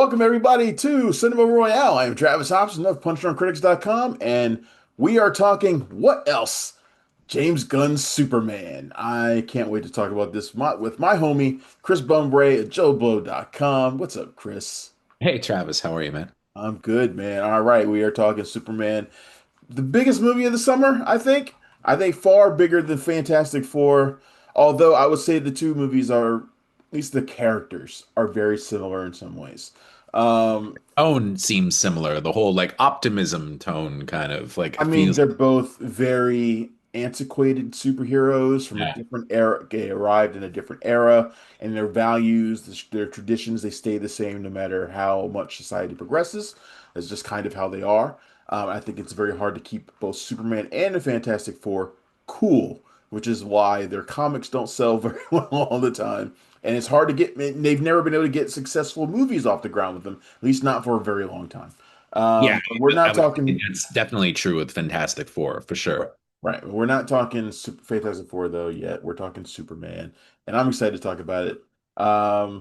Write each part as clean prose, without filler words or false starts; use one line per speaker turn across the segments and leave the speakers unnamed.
Welcome everybody to Cinema Royale. I am Travis Hobson of PunchdrunkCritics.com, and we are talking what else? James Gunn's Superman. I can't wait to talk about this with my homie Chris Bumbray at JoeBlow.com. What's up, Chris?
Hey Travis, how are you, man?
I'm good, man. All right, we are talking Superman, the biggest movie of the summer, I think. I think far bigger than Fantastic Four, although I would say the two movies are, at least the characters, are very similar in some ways. Um,
Tone seems similar. The whole like optimism tone kind of like
I
it
mean,
feels.
they're both very antiquated superheroes from a
Yeah.
different era. They arrived in a different era, and their values, their traditions, they stay the same no matter how much society progresses. That's just kind of how they are. I think it's very hard to keep both Superman and the Fantastic Four cool, which is why their comics don't sell very well all the time. And it's hard to get, they've never been able to get successful movies off the ground with them, at least not for a very long time.
Yeah,
But we're
I
not
would say
talking.
that's definitely true with Fantastic Four for
Right.
sure.
Right. We're not talking Super Fantastic Four though yet. We're talking Superman, and I'm excited to talk about it.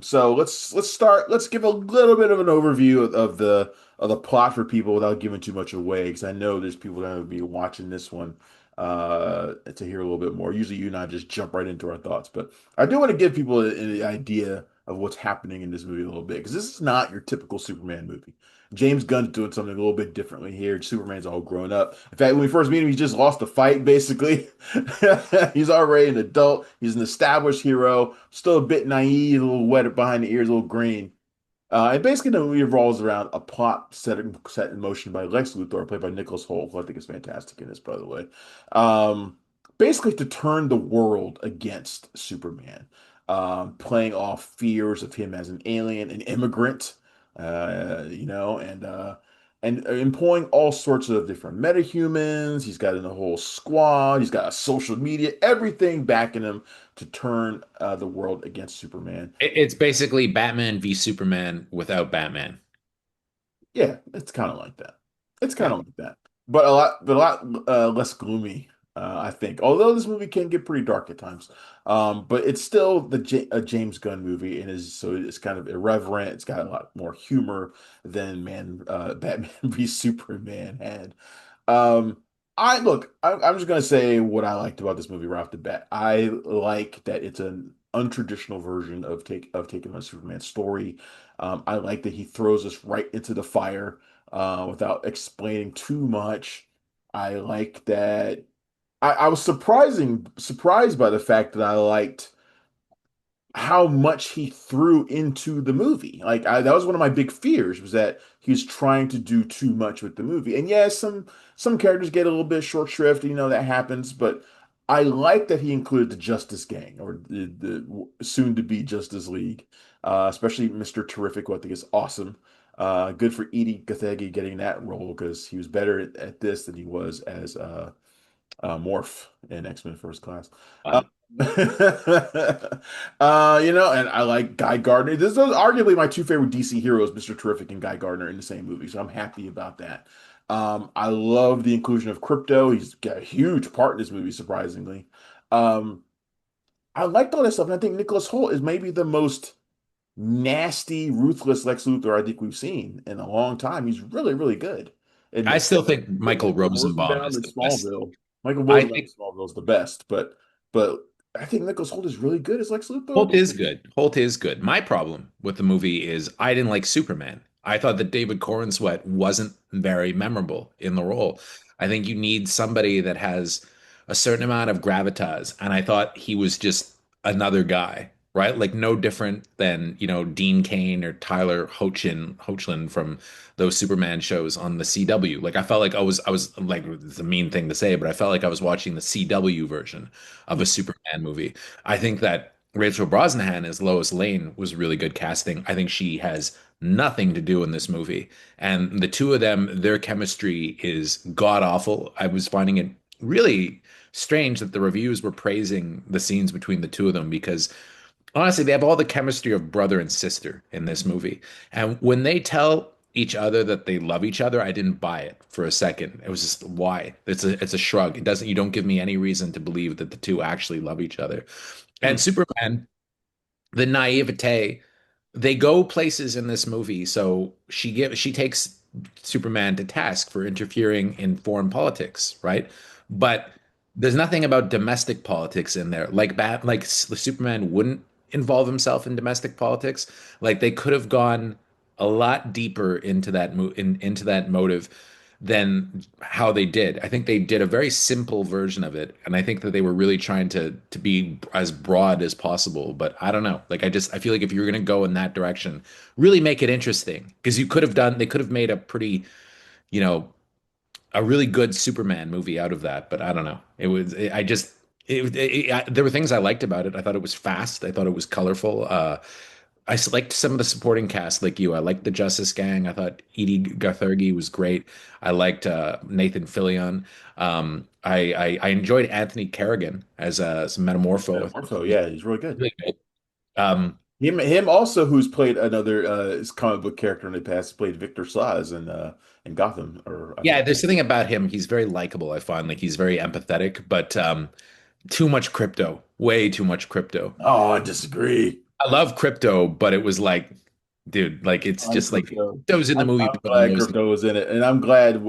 So let's start. Let's give a little bit of an overview of the plot for people without giving too much away, because I know there's people that will be watching this one to hear a little bit more. Usually, you and I just jump right into our thoughts, but I do want to give people an idea of what's happening in this movie a little bit, because this is not your typical Superman movie. James Gunn's doing something a little bit differently here. Superman's all grown up. In fact, when we first meet him, he just lost the fight, basically. He's already an adult. He's an established hero, still a bit naive, a little wet behind the ears, a little green. And basically, the movie revolves around a plot set in motion by Lex Luthor, played by Nicholas Hoult, who I think is fantastic in this, by the way. Um, Basically, to turn the world against Superman, playing off fears of him as an alien, an immigrant, and employing all sorts of different metahumans. He's got a whole squad. He's got a social media, everything backing him to turn the world against Superman.
It's basically Batman v Superman without Batman.
Yeah, it's kind of like that. It's kind
Yeah.
of like that, but a lot less gloomy, I think. Although this movie can get pretty dark at times, but it's still a James Gunn movie, and is so it's kind of irreverent. It's got a lot more humor than Batman v Superman had. Um, I'm just gonna say what I liked about this movie right off the bat. I like that it's an untraditional version of taking on Superman's story. I like that he throws us right into the fire without explaining too much. I like that. I was surprised by the fact that I liked how much he threw into the movie. That was one of my big fears, was that he's trying to do too much with the movie. And yes, some characters get a little bit short shrift, that happens, but I like that he included the Justice Gang, or the soon to be Justice League, especially Mr. Terrific, who I think is awesome. Good for Edie Gathegi getting that role, because he was better at this than he was as Morph in X-Men First Class. Uh,
Uh,
and I like Guy Gardner. This is arguably my two favorite DC heroes, Mr. Terrific and Guy Gardner, in the same movie, so I'm happy about that. I love the inclusion of Krypto. He's got a huge part in this movie, surprisingly. Um, I liked all that stuff, and I think Nicholas Hoult is maybe the most nasty, ruthless Lex Luthor I think we've seen in a long time. He's really, really good in
I
this.
still think
Get
Michael
Michael
Rosenbaum
Rosenbaum
is
in
the best.
Smallville. Michael
I
Rosenbaum in
think
Smallville is the best, but I think Nicholas Hoult is really good as Lex Luthor.
Holt is good. Holt is good. My problem with the movie is I didn't like Superman. I thought that David Corenswet wasn't very memorable in the role. I think you need somebody that has a certain amount of gravitas, and I thought he was just another guy, right? Like no different than, Dean Cain or Tyler Hoechlin from those Superman shows on the CW. Like I felt like I was like it's a mean thing to say, but I felt like I was watching the CW version of a
Hmm.
Superman movie. I think that Rachel Brosnahan as Lois Lane was really good casting. I think she has nothing to do in this movie. And the two of them, their chemistry is god awful. I was finding it really strange that the reviews were praising the scenes between the two of them because honestly, they have all the chemistry of brother and sister in this movie. And when they tell each other that they love each other, I didn't buy it for a second. It was just why? It's a shrug. You don't give me any reason to believe that the two actually love each other. And
Hmm.
Superman, the naivete. they go places in this movie. So she takes Superman to task for interfering in foreign politics, right? But there's nothing about domestic politics in there. Superman wouldn't involve himself in domestic politics. Like they could have gone a lot deeper into into that motive than how they did. I think they did a very simple version of it, and I think that they were really trying to be as broad as possible. But I don't know. I feel like if you're going to go in that direction, really make it interesting because they could have made a pretty, you know, a really good Superman movie out of that. But I don't know. There were things I liked about it. I thought it was fast. I thought it was colorful. Liked some of the supporting cast, like you. I liked the Justice Gang. I thought Edie Gathurgi was great. I liked Nathan Fillion. I enjoyed Anthony Carrigan as Metamorpho. I thought
Metamorpho, yeah, he's really good.
really good. Um,
Him also, who's played another comic book character in the past, played Victor Slaz in Gotham, or I
yeah,
think.
there's something about him. He's very likable. I find like he's very empathetic, but too much crypto, way too much crypto.
Oh, I disagree.
I love crypto, but it was like, dude, like it's
On
just like
Crypto.
those in the movie,
I'm
but
glad Crypto was in it, and I'm glad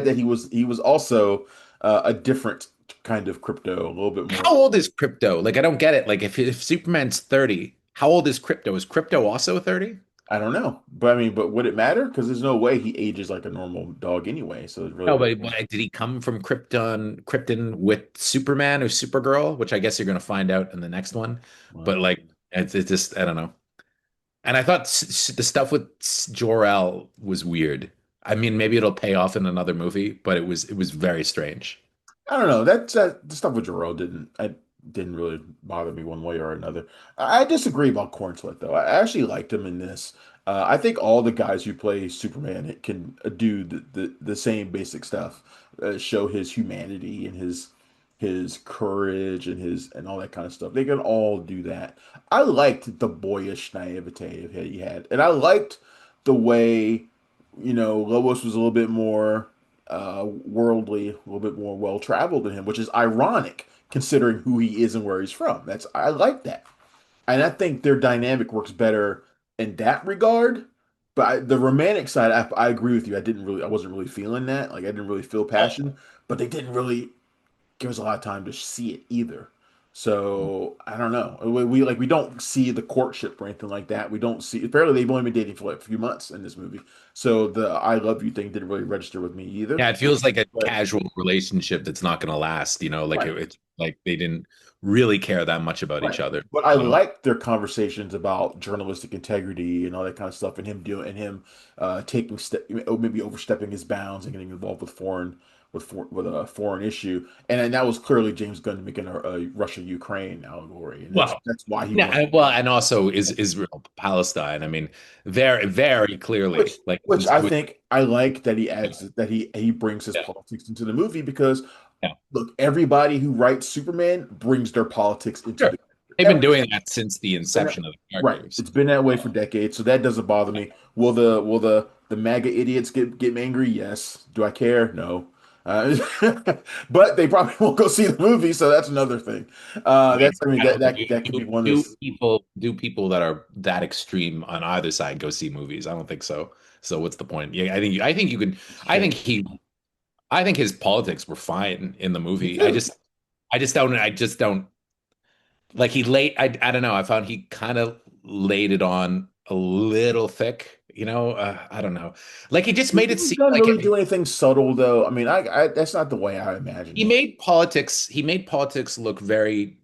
that he was also a different kind of Crypto, a little bit more.
how old is crypto? Like I don't get it. Like if Superman's 30, how old is crypto? Is crypto also 30?
I don't know, but I mean, but would it matter? Because there's no way he ages like a normal dog anyway, so it really
No,
doesn't
but
matter.
did he come from Krypton with Superman or Supergirl, which I guess you're going to find out in the next one. But
Well,
like, it's just I don't know. And I thought the stuff with Jor-El was weird. I mean, maybe it'll pay off in another movie, but it was very strange.
I don't know. The stuff with Jarrell didn't really bother me one way or another. I disagree about Cornslet though. I actually liked him in this. I think all the guys who play Superman can do the same basic stuff, show his humanity and his courage and his and all that kind of stuff. They can all do that. I liked the boyish naivete that he had, and I liked the way, Lois was a little bit more worldly, a little bit more well traveled than him, which is ironic considering who he is and where he's from. I like that, and I think their dynamic works better in that regard. But the romantic side, I agree with you. I wasn't really feeling that. Like I didn't really feel passion, but they didn't really give us a lot of time to see it either. So I don't know. We don't see the courtship or anything like that. We don't see. Apparently, they've only been dating for like a few months in this movie. So the "I love you" thing didn't really register with me either.
Yeah, it feels like a
But
casual relationship that's not going to last, like
right,
it's like they didn't really care that much about each
right.
other.
But I
So,
like their conversations about journalistic integrity and all that kind of stuff, and him taking step, maybe overstepping his bounds and getting involved with with a foreign issue. And that was clearly James Gunn making a Russia-Ukraine allegory, and that's
well,
that's why he
yeah,
wanted.
and also is Israel Palestine. I mean, very very clearly,
Which
like
which I
it was
think I like that he adds that he brings his
yeah,
politics into the movie because
yeah,
look, everybody who writes Superman brings their politics into
sure.
the
They've been
every
doing that since the
it's been that,
inception of the
right.
characters.
It's been that way for decades, so that doesn't bother me. Will the MAGA idiots get angry? Yes. Do I care? No. Uh, but they probably won't go see the movie, so that's another thing.
Wait,
I mean
I don't know.
that could be one of those.
Do people that are that extreme on either side go see movies? I don't think so. So what's the point? Yeah, I think you can. I
Shame.
think he. I think his politics were fine in the
Me
movie.
too.
I just don't like he laid. I don't know. I found he kind of laid it on a little thick. I don't know. Like he just made it
James
seem
Gunn
like
really do anything subtle though? I mean, I that's not the way I imagined
he
him.
made politics. He made politics look very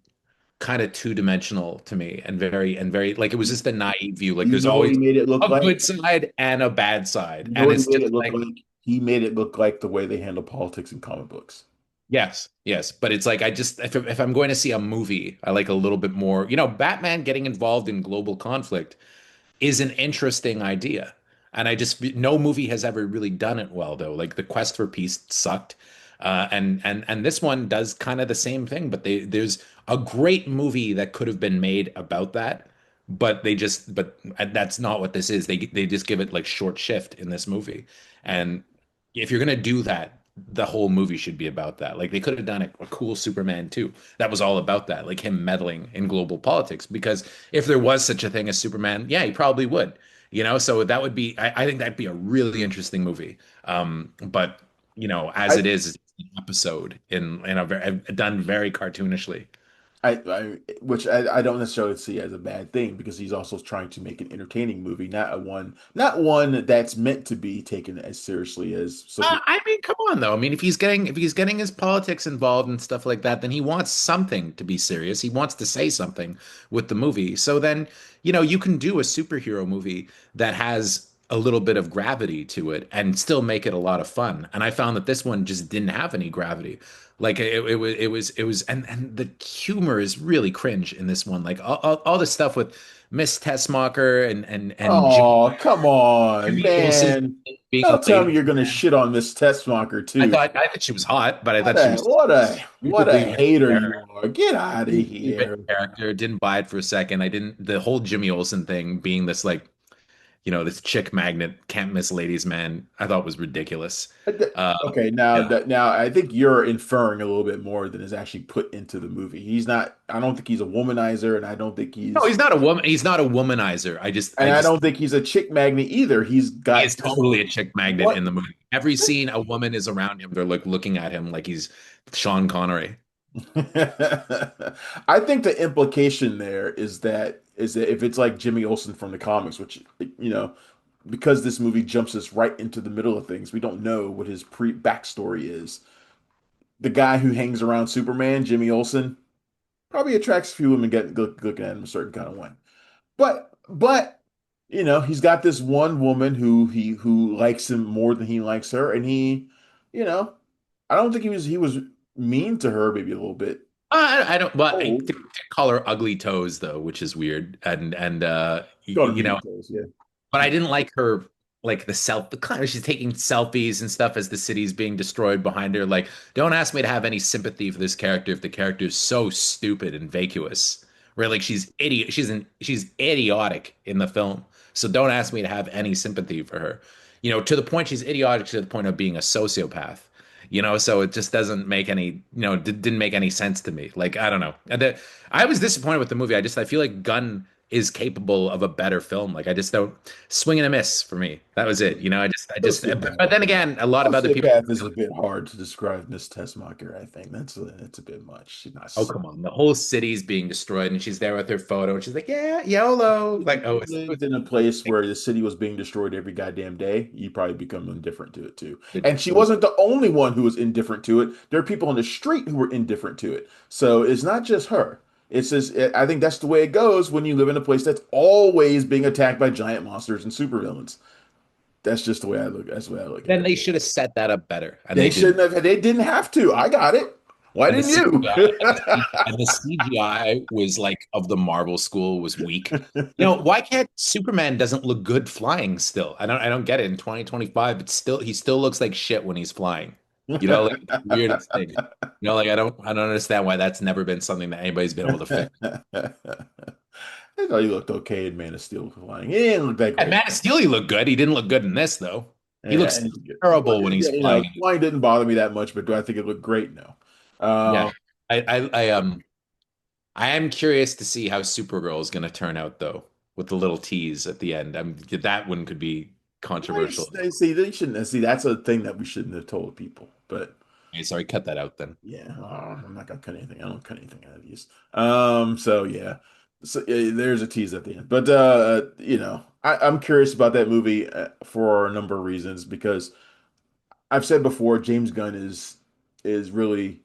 kind of two-dimensional to me and very like it was just a naive view. Like
You
there's
know what
always
he made it look
a
like?
good side and a bad side.
You know
And
what he
it's
made
just
it look
like,
like? He made it look like the way they handle politics in comic books.
yes, yes. But it's like I just if I'm going to see a movie, I like a little bit more, Batman getting involved in global conflict is an interesting idea. And no movie has ever really done it well though. Like the Quest for Peace sucked. And this one does kind of the same thing, but there's a great movie that could have been made about that, but that's not what this is. They just give it like short shift in this movie. And if you're gonna do that, the whole movie should be about that. Like they could have done a cool Superman too. That was all about that, like him meddling in global politics. Because if there was such a thing as Superman, yeah, he probably would. So that would be, I think that'd be a really interesting movie. But as
I
it is, it's an episode in a very done very cartoonishly.
which I don't necessarily see as a bad thing because he's also trying to make an entertaining movie, not one that's meant to be taken as seriously as Super.
I mean, come on though. I mean, if he's getting his politics involved and stuff like that, then he wants something to be serious. He wants to say something with the movie. So then, you can do a superhero movie that has a little bit of gravity to it and still make it a lot of fun. And I found that this one just didn't have any gravity. Like it was, and the humor is really cringe in this one. Like all the stuff with Miss Tessmacher and
Oh, come on,
Jimmy Olsen
man!
being a
Don't tell me
lady.
you're gonna shit on Miss Tessmacher too.
I thought she was hot, but I
What
thought she
a
was
what a what a
stupidly
hater
bad
you are! Get out of
stupidly bad
here!
character. Didn't buy it for a second. I didn't. The whole Jimmy Olsen thing being this like, this chick magnet, can't miss ladies man, I thought was ridiculous. Uh,
Okay, now
yeah.
that now I think you're inferring a little bit more than is actually put into the movie. He's not. I don't think he's a womanizer, and I don't think
No, he's not a woman. He's not a womanizer.
and I don't think he's a chick magnet either. He's
He is
got just
totally a chick magnet
what.
in the movie. Every scene, a woman is around him. They're like looking at him like he's Sean Connery.
I think the implication there is that if it's like Jimmy Olsen from the comics, which because this movie jumps us right into the middle of things, we don't know what his pre backstory is. The guy who hangs around Superman, Jimmy Olsen, probably attracts a few women getting looking at him a certain kind of way. But he's got this one woman who likes him more than he likes her, and you know, I don't think he was mean to her, maybe a little bit.
I don't. Well, I
Oh,
did call her ugly toes though, which is weird. And
got to be toes, yeah.
but I didn't like her, like the kind of she's taking selfies and stuff as the city's being destroyed behind her. Like, don't ask me to have any sympathy for this character if the character is so stupid and vacuous. Right? Like she's idiot. She's idiotic in the film. So don't ask me to have any sympathy for her. To the point she's idiotic to the point of being a sociopath. So it just doesn't make any, didn't make any sense to me. Like, I don't know. I was disappointed with the movie. I feel like Gunn is capable of a better film. Like I just don't swing and a miss for me. That was it. But then again, a lot of other people.
Sociopath is a bit hard to describe Miss Tessmacher. I think that's a bit much. She's not.
Oh, come on. The whole city's being destroyed and she's there with her photo and she's like, yeah, YOLO. Like,
If
oh,
you lived in a place where the city was being destroyed every goddamn day, you probably become indifferent to it too.
it,
And she wasn't the only one who was indifferent to it. There are people on the street who were indifferent to it. So it's not just her. It's just I think that's the way it goes when you live in a place that's always being attacked by giant monsters and supervillains. That's just the way I look. That's the way I look at
then
it.
they should have set that up better. And
They
they didn't.
shouldn't have. They didn't have to. I got it. Why
And the
didn't you?
CGI and the CGI was like of the Marvel school was weak. Why can't Superman doesn't look good flying still? I don't get it. In 2025, he still looks like shit when he's flying. Like it's the weirdest thing. Like I don't understand why that's never been something that anybody's been able to fix.
I thought he looked okay in Man of Steel flying. He didn't look that
And
great.
Man of Steel, he looked good. He didn't look good in this though. He
Yeah,
looks terrible when he's
yeah,
flying.
flying didn't bother me that much, but do I think it looked great? No.
Yeah.
Um,
I am curious to see how Supergirl is going to turn out, though, with the little tease at the end. That one could be controversial.
see, they shouldn't see. That's a thing that we shouldn't have told people. But
Okay, sorry, cut that out then.
yeah, I'm not gonna cut anything. I don't cut anything out of these. So yeah, there's a tease at the end. But I'm curious about that movie for a number of reasons because I've said before, James Gunn is really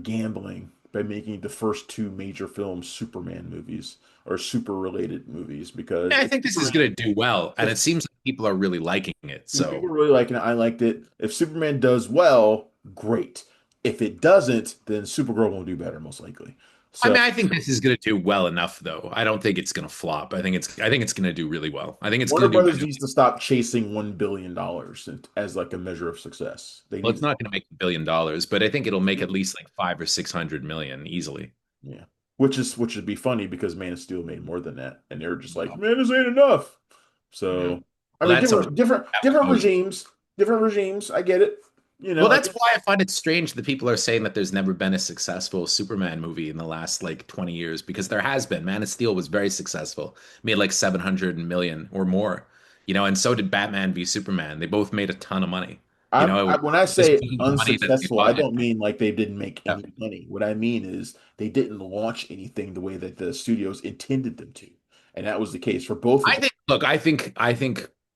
gambling by making the first two major films Superman movies or super related movies
Yeah,
because
I think this is going to do well, and it seems like people are really liking it.
people
So,
really liking it. I liked it. If Superman does well, great. If it doesn't, then Supergirl won't do better, most likely.
I
So
mean, I think this is going to do well enough, though. I don't think it's going to flop. I think it's going to do really well. I think it's
Warner
going to do
Brothers
better.
needs to stop chasing $1 billion as like a measure of success. They
Well,
need
it's
to,
not going to make $1 billion, but I think it'll make at least like 500 or 600 million easily.
yeah. Which would be funny because Man of Steel made more than that, and they're just like, man, this ain't enough.
Yeah.
So I
Well,
mean,
that's something
different
that would always.
regimes, different regimes. I get it. You
Well,
know,
that's why I find it strange that people are saying that there's never been a successful Superman movie in the last like 20 years because there has been. Man of Steel was very successful, made like 700 million or more, and so did Batman v Superman. They both made a ton of money. It was
when I
just
say
the money that they
unsuccessful, I
wanted.
don't mean like they didn't make
Yeah.
any money. What I mean is they didn't launch anything the way that the studios intended them to. And that was the case for both of them.
Look, I think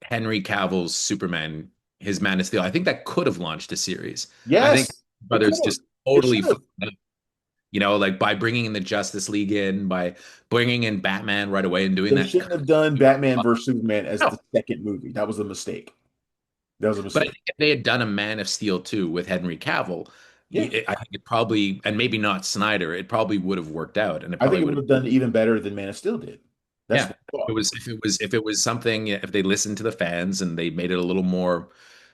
Henry Cavill's Superman, his Man of Steel, I think that could have launched a series. I think
Yes, it could
Brothers
have.
just
It
totally
should have.
fucked it up. Like by bringing in the Justice League in, by bringing in Batman right away and doing
They
that.
shouldn't have done Batman versus Superman as
No,
the second movie. That was a mistake. That was a
but I
mistake.
think if they had done a Man of Steel 2 with Henry Cavill,
Yeah.
I think it probably, and maybe not Snyder, it probably would have worked out, and it
I think
probably
it
would
would
have.
have done even better than Man of Steel did. That's
Yeah.
my thought.
If it was something, if they listened to the fans and they made it a little more,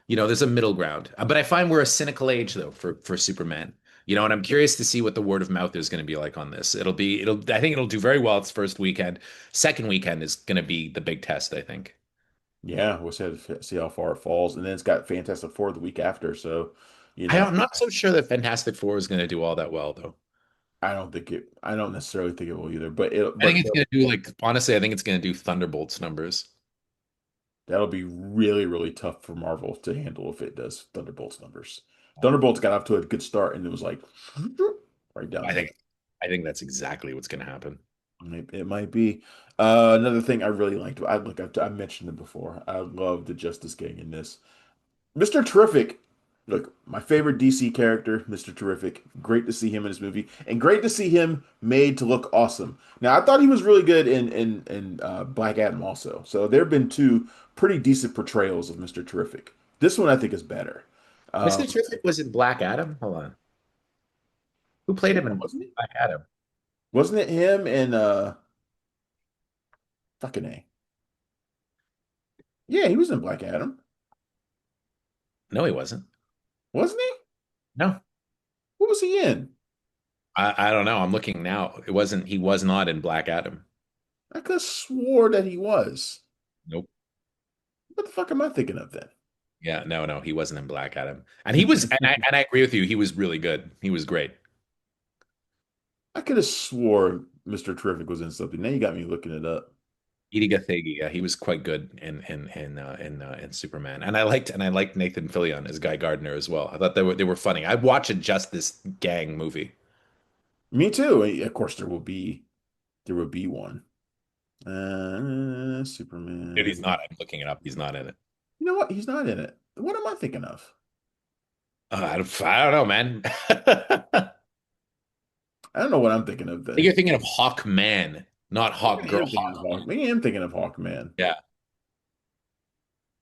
there's a middle ground. But I find we're a cynical age though for Superman. And I'm curious to see what the word of mouth is going to be like on this. I think it'll do very well its first weekend. Second weekend is going to be the big test, I think.
Yeah, we'll see how far it falls. And then it's got Fantastic Four the week after. So, you know,
I'm not so sure that Fantastic Four is going to do all that well though.
I don't necessarily think it will either,
I think it's going to do like honestly, I think it's going to do Thunderbolts numbers.
that'll be really, really tough for Marvel to handle if it does Thunderbolts numbers. Thunderbolts got off to a good start and it was like right down
I
there.
think I think that's exactly what's going to happen.
It might be. Another thing I really liked, I mentioned it before. I love the Justice Gang in this. Mr. Terrific, look, my favorite DC character, Mr. Terrific. Great to see him in this movie, and great to see him made to look awesome. Now, I thought he was really good in Black Adam also. So there have been two pretty decent portrayals of Mr. Terrific. This one I think is better.
Mr.
Um,
Terrific was in Black Adam. Hold on. Who played
yeah,
him in
wasn't it?
Black Adam?
Wasn't it him and fucking A? Yeah, he was in Black Adam,
No, he wasn't.
wasn't he?
No,
What was he in?
I don't know. I'm looking now. He was not in Black Adam.
I could have swore that he was.
Nope.
What the fuck am I thinking of then?
Yeah, no, no, he wasn't in Black Adam. And he was, and I agree with you. He was really good. He was great.
I could have swore Mr. Terrific was in something. Now you got me looking it up.
Edie Gathegi, yeah, he was quite good in Superman. And I liked Nathan Fillion as Guy Gardner as well. I thought they were funny. I'd watch a Justice Gang movie.
Me too. Of course, there will be one.
Dude, he's
Superman.
not. I'm looking it up. He's not in it.
You know what? He's not in it. What am I thinking of?
I don't know, man.
I don't know what I'm thinking of
Think
then.
you're thinking of Hawkman, not Hawk
Maybe I
Girl.
am thinking of Maybe I am thinking of Hawkman.
Yeah.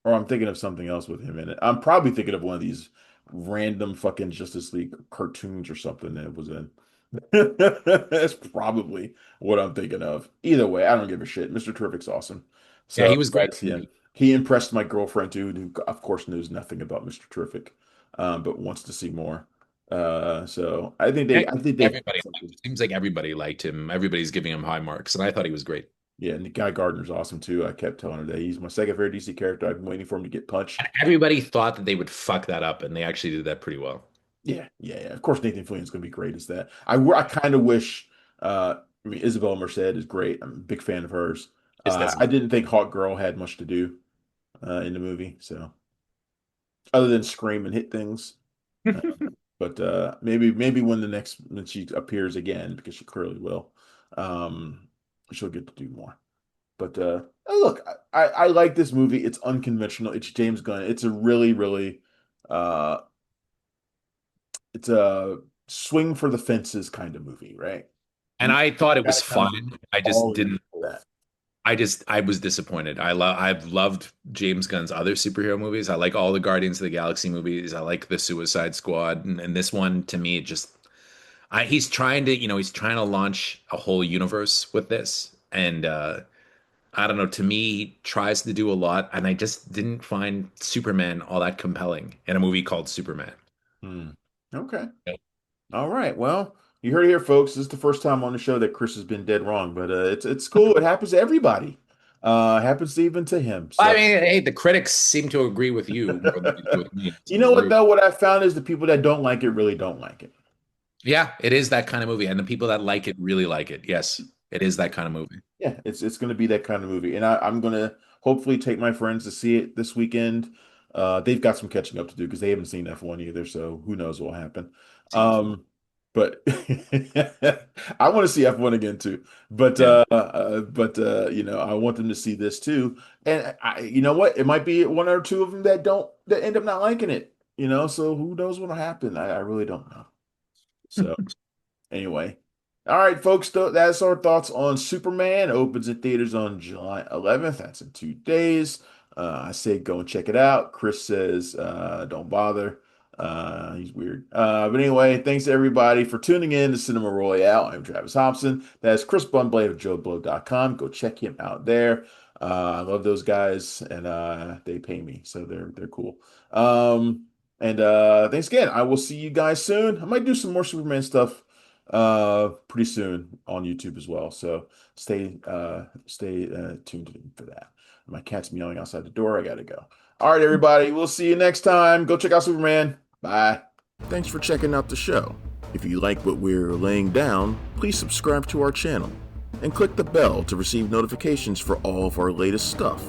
Or I'm thinking of something else with him in it. I'm probably thinking of one of these random fucking Justice League cartoons or something that it was in. That's probably what I'm thinking of. Either way, I don't give a shit. Mr. Terrific's awesome.
Yeah,
So
he was
glad
great.
to see him. He impressed my girlfriend too, who of course knows nothing about Mr. Terrific, but wants to see more. So I think they
Everybody liked him. Seems like everybody liked him. Everybody's giving him high marks, and I thought he was great.
yeah, and the guy Gardner's awesome too. I kept telling her that he's my second favorite DC character. I've been waiting for him to get punched.
And everybody thought that they would fuck that up, and they actually did that pretty well.
Yeah. Of course, Nathan Fillion's going to be great as that. I kind of wish. I mean, Isabel Merced is great. I'm a big fan of hers.
Is this
I didn't think Hawk Girl had much to do in the movie, so other than scream and hit things. Uh, but maybe when she appears again, because she clearly will, she'll get to do more. But look, I like this movie. It's unconventional. It's James Gunn. It's a really, really uh, it's a swing for the fences kind of movie, right?
And I thought it was
Gotta kind of
fun. I just
all in
didn't.
for that.
I was disappointed. I've loved James Gunn's other superhero movies. I like all the Guardians of the Galaxy movies. I like the Suicide Squad, and this one to me it just he's trying to launch a whole universe with this, and I don't know. To me, he tries to do a lot, and I just didn't find Superman all that compelling in a movie called Superman.
Hmm. Okay. All right. Well, you heard it here, folks. This is the first time on the show that Chris has been dead wrong, but it's cool. It happens to everybody. Happens even to him.
I
So
mean, hey, the critics seem to agree with you more than they do with me.
you
So
know what though? What I found is the people that don't like it really don't like it.
yeah, it is that kind of movie, and the people that like it really like it. Yes, it is that kind of movie.
Yeah, it's going to be that kind of movie, and I'm going to hopefully take my friends to see it this weekend. They've got some catching up to do because they haven't seen F1 either, so who knows what will happen.
Teases.
But I want to see F1 again too.
Yeah.
You know, I want them to see this too. And you know what? It might be one or two of them that end up not liking it. You know, so who knows what'll happen? I really don't know. So. Anyway, all right, folks, that's our thoughts on Superman. Opens in theaters on July 11th. That's in 2 days. I say go and check it out. Chris says don't bother. He's weird. But anyway, thanks to everybody for tuning in to Cinema Royale. I'm Travis Hobson. That's Chris Bumbray of JoeBlow.com. Go check him out there. I love those guys, and they pay me, so they're cool. And thanks again. I will see you guys soon. I might do some more Superman stuff pretty soon on YouTube as well. So stay tuned in for that. My cat's meowing outside the door. I gotta go. All right, everybody. We'll see you next time. Go check out Superman. Bye. Thanks for checking out the show. If you like what we're laying down, please subscribe to our channel and click the bell to receive notifications for all of our latest stuff.